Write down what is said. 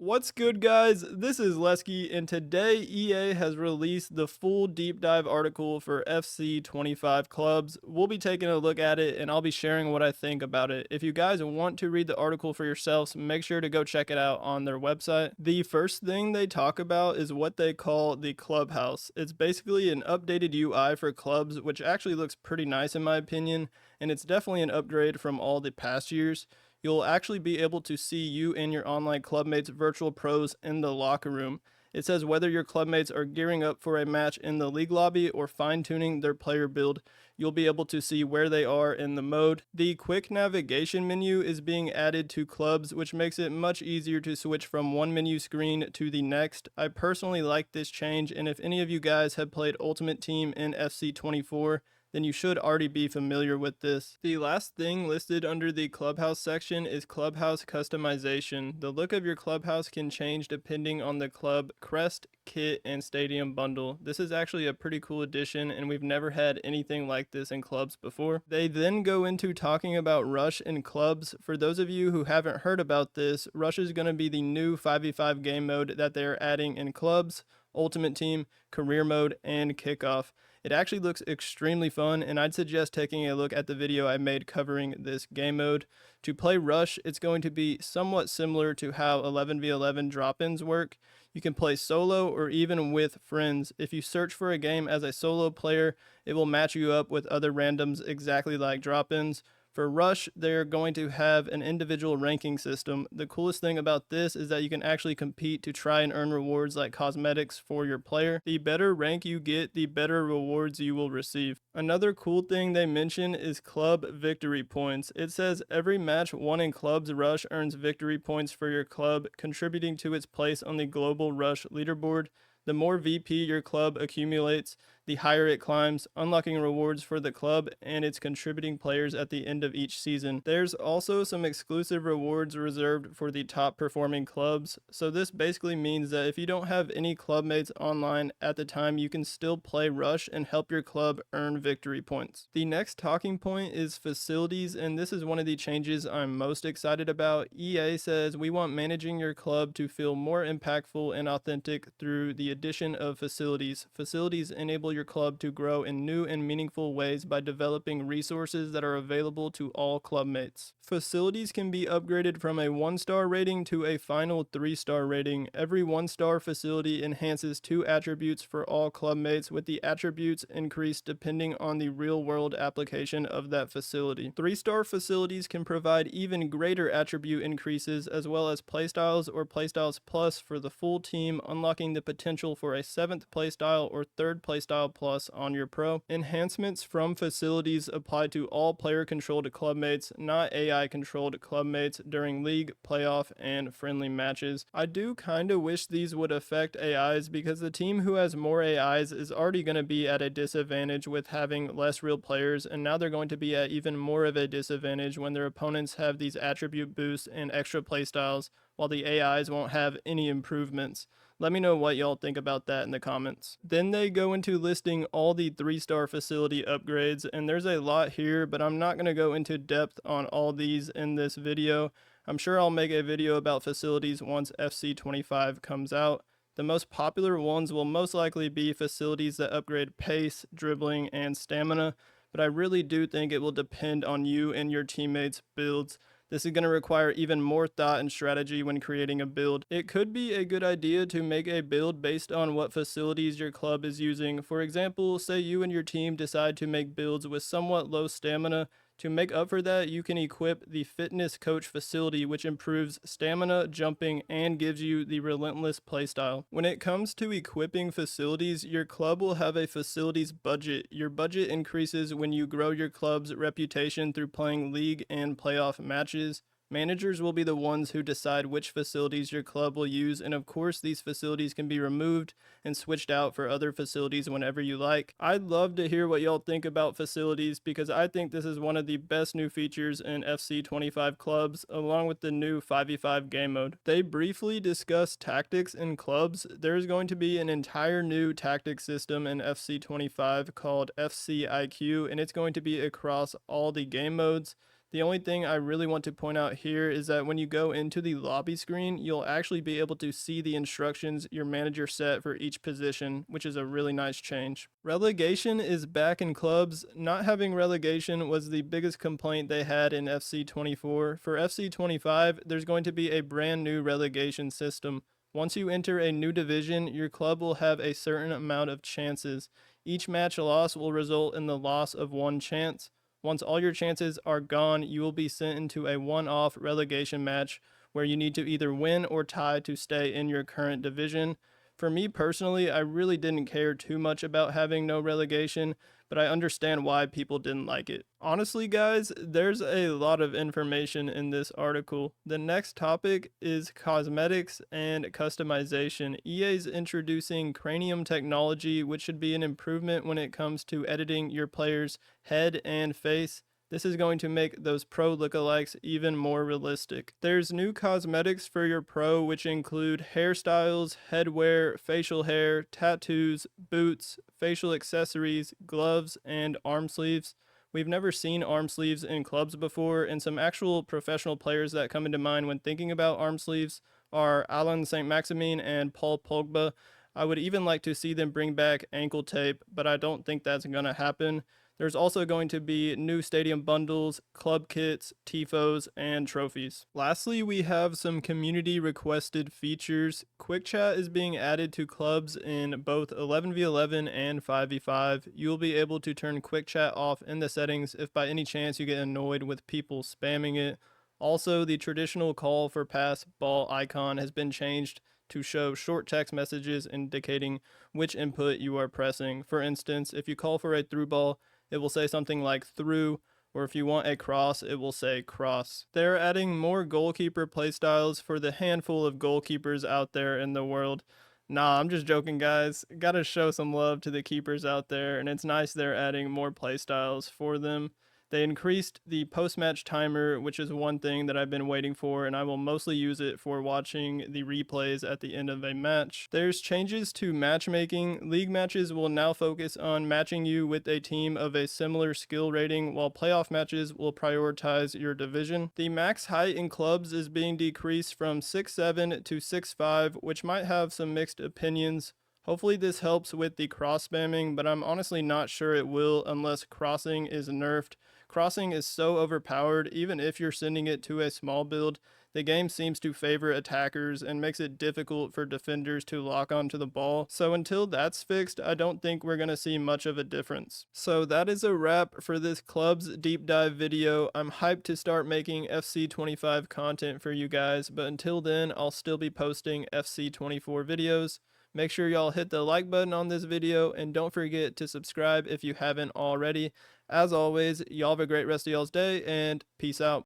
What's good, guys? This is Lesky, and today EA has released the full deep dive article for FC 25 clubs. We'll be taking a look at it, and I'll be sharing what I think about it. If you guys want to read the article for yourselves, make sure to go check it out on their website. The first thing they talk about is what they call the clubhouse. It's basically an updated UI for clubs, which actually looks pretty nice in my opinion, and it's definitely an upgrade from all the past years. You'll actually be able to see you and your online clubmates virtual pros in the locker room. It says whether your clubmates are gearing up for a match in the league lobby or fine-tuning their player build, you'll be able to see where they are in the mode. The quick navigation menu is being added to clubs, which makes it much easier to switch from one menu screen to the next. I personally like this change, and if any of you guys have played Ultimate Team in FC24, then you should already be familiar with this. The last thing listed under the clubhouse section is clubhouse customization. The look of your clubhouse can change depending on the club crest, kit, and stadium bundle. This is actually a pretty cool addition, and we've never had anything like this in clubs before. They then go into talking about Rush in clubs. For those of you who haven't heard about this, Rush is going to be the new 5v5 game mode that they're adding in clubs, Ultimate Team, Career Mode, and Kickoff. It actually looks extremely fun, and I'd suggest taking a look at the video I made covering this game mode. To play Rush, it's going to be somewhat similar to how 11v11 drop-ins work. You can play solo or even with friends. If you search for a game as a solo player, it will match you up with other randoms exactly like drop-ins. For Rush, they're going to have an individual ranking system. The coolest thing about this is that you can actually compete to try and earn rewards like cosmetics for your player. The better rank you get, the better rewards you will receive. Another cool thing they mention is club victory points. It says every match won in clubs Rush earns victory points for your club, contributing to its place on the global Rush leaderboard. The more VP your club accumulates, the higher it climbs, unlocking rewards for the club and its contributing players at the end of each season. There's also some exclusive rewards reserved for the top performing clubs, so this basically means that if you don't have any clubmates online at the time, you can still play Rush and help your club earn victory points. The next talking point is facilities, and this is one of the changes I'm most excited about. EA says we want managing your club to feel more impactful and authentic through the addition of facilities. Facilities enable your club to grow in new and meaningful ways by developing resources that are available to all clubmates. Facilities can be upgraded from a 1-star rating to a final 3-star rating. Every 1-star facility enhances 2 attributes for all clubmates, with the attributes increased depending on the real-world application of that facility. 3-star facilities can provide even greater attribute increases, as well as playstyles or playstyles plus for the full team, unlocking the potential for a 7th playstyle or 3rd playstyle plus on your pro. Enhancements from facilities apply to all player-controlled clubmates, not AI-controlled clubmates during league, playoff, and friendly matches. I do kinda wish these would affect AIs, because the team who has more AIs is already going to be at a disadvantage with having less real players, and now they're going to be at even more of a disadvantage when their opponents have these attribute boosts and extra playstyles, while the AIs won't have any improvements. Let me know what y'all think about that in the comments. Then they go into listing all the 3-star facility upgrades, and there's a lot here, but I'm not going to go into depth on all these in this video. I'm sure I'll make a video about facilities once FC25 comes out. The most popular ones will most likely be facilities that upgrade pace, dribbling, and stamina, but I really do think it will depend on you and your teammates' builds. This is going to require even more thought and strategy when creating a build. It could be a good idea to make a build based on what facilities your club is using. For example, say you and your team decide to make builds with somewhat low stamina. To make up for that, you can equip the Fitness Coach facility, which improves stamina, jumping, and gives you the Relentless playstyle. When it comes to equipping facilities, your club will have a facilities budget. Your budget increases when you grow your club's reputation through playing league and playoff matches. Managers will be the ones who decide which facilities your club will use, and of course these facilities can be removed and switched out for other facilities whenever you like. I'd love to hear what y'all think about facilities, because I think this is one of the best new features in FC25 clubs, along with the new 5v5 game mode. They briefly discuss tactics in clubs. There's going to be an entire new tactics system in FC25 called FC IQ, and it's going to be across all the game modes. The only thing I really want to point out here is that when you go into the lobby screen, you'll actually be able to see the instructions your manager set for each position, which is a really nice change. Relegation is back in clubs. Not having relegation was the biggest complaint they had in FC24. For FC25, there's going to be a brand new relegation system. Once you enter a new division, your club will have a certain amount of chances. Each match loss will result in the loss of one chance. Once all your chances are gone, you will be sent into a one-off relegation match where you need to either win or tie to stay in your current division. For me personally, I really didn't care too much about having no relegation, but I understand why people didn't like it. Honestly, guys, there's a lot of information in this article. The next topic is cosmetics and customization. EA's introducing Cranium technology, which should be an improvement when it comes to editing your player's head and face. This is going to make those pro lookalikes even more realistic. There's new cosmetics for your pro, which include hairstyles, headwear, facial hair, tattoos, boots, facial accessories, gloves, and arm sleeves. We've never seen arm sleeves in clubs before, and some actual professional players that come into mind when thinking about arm sleeves are Alan Saint-Maximin and Paul Pogba. I would even like to see them bring back ankle tape, but I don't think that's going to happen. There's also going to be new stadium bundles, club kits, tifos, and trophies. Lastly, we have some community requested features. Quick chat is being added to clubs in both 11v11 and 5v5. You'll be able to turn quick chat off in the settings if by any chance you get annoyed with people spamming it. Also, the traditional call for pass ball icon has been changed to show short text messages indicating which input you are pressing. For instance, if you call for a through ball, it will say something like through, or if you want a cross, it will say cross. They're adding more goalkeeper playstyles for the handful of goalkeepers out there in the world. Nah, I'm just joking, guys. Gotta show some love to the keepers out there, and it's nice they're adding more playstyles for them. They increased the post-match timer, which is one thing that I've been waiting for, and I will mostly use it for watching the replays at the end of a match. There's changes to matchmaking. League matches will now focus on matching you with a team of a similar skill rating, while playoff matches will prioritize your division. The max height in clubs is being decreased from 6'7" to 6'5", which might have some mixed opinions. Hopefully this helps with the cross spamming, but I'm honestly not sure it will unless crossing is nerfed. Crossing is so overpowered, even if you're sending it to a small build, the game seems to favor attackers and makes it difficult for defenders to lock onto the ball. So until that's fixed, I don't think we're going to see much of a difference. So that is a wrap for this club's deep dive video. I'm hyped to start making FC25 content for you guys, but until then, I'll still be posting FC24 videos. Make sure y'all hit the like button on this video and don't forget to subscribe if you haven't already. As always, y'all have a great rest of y'all's day and peace out.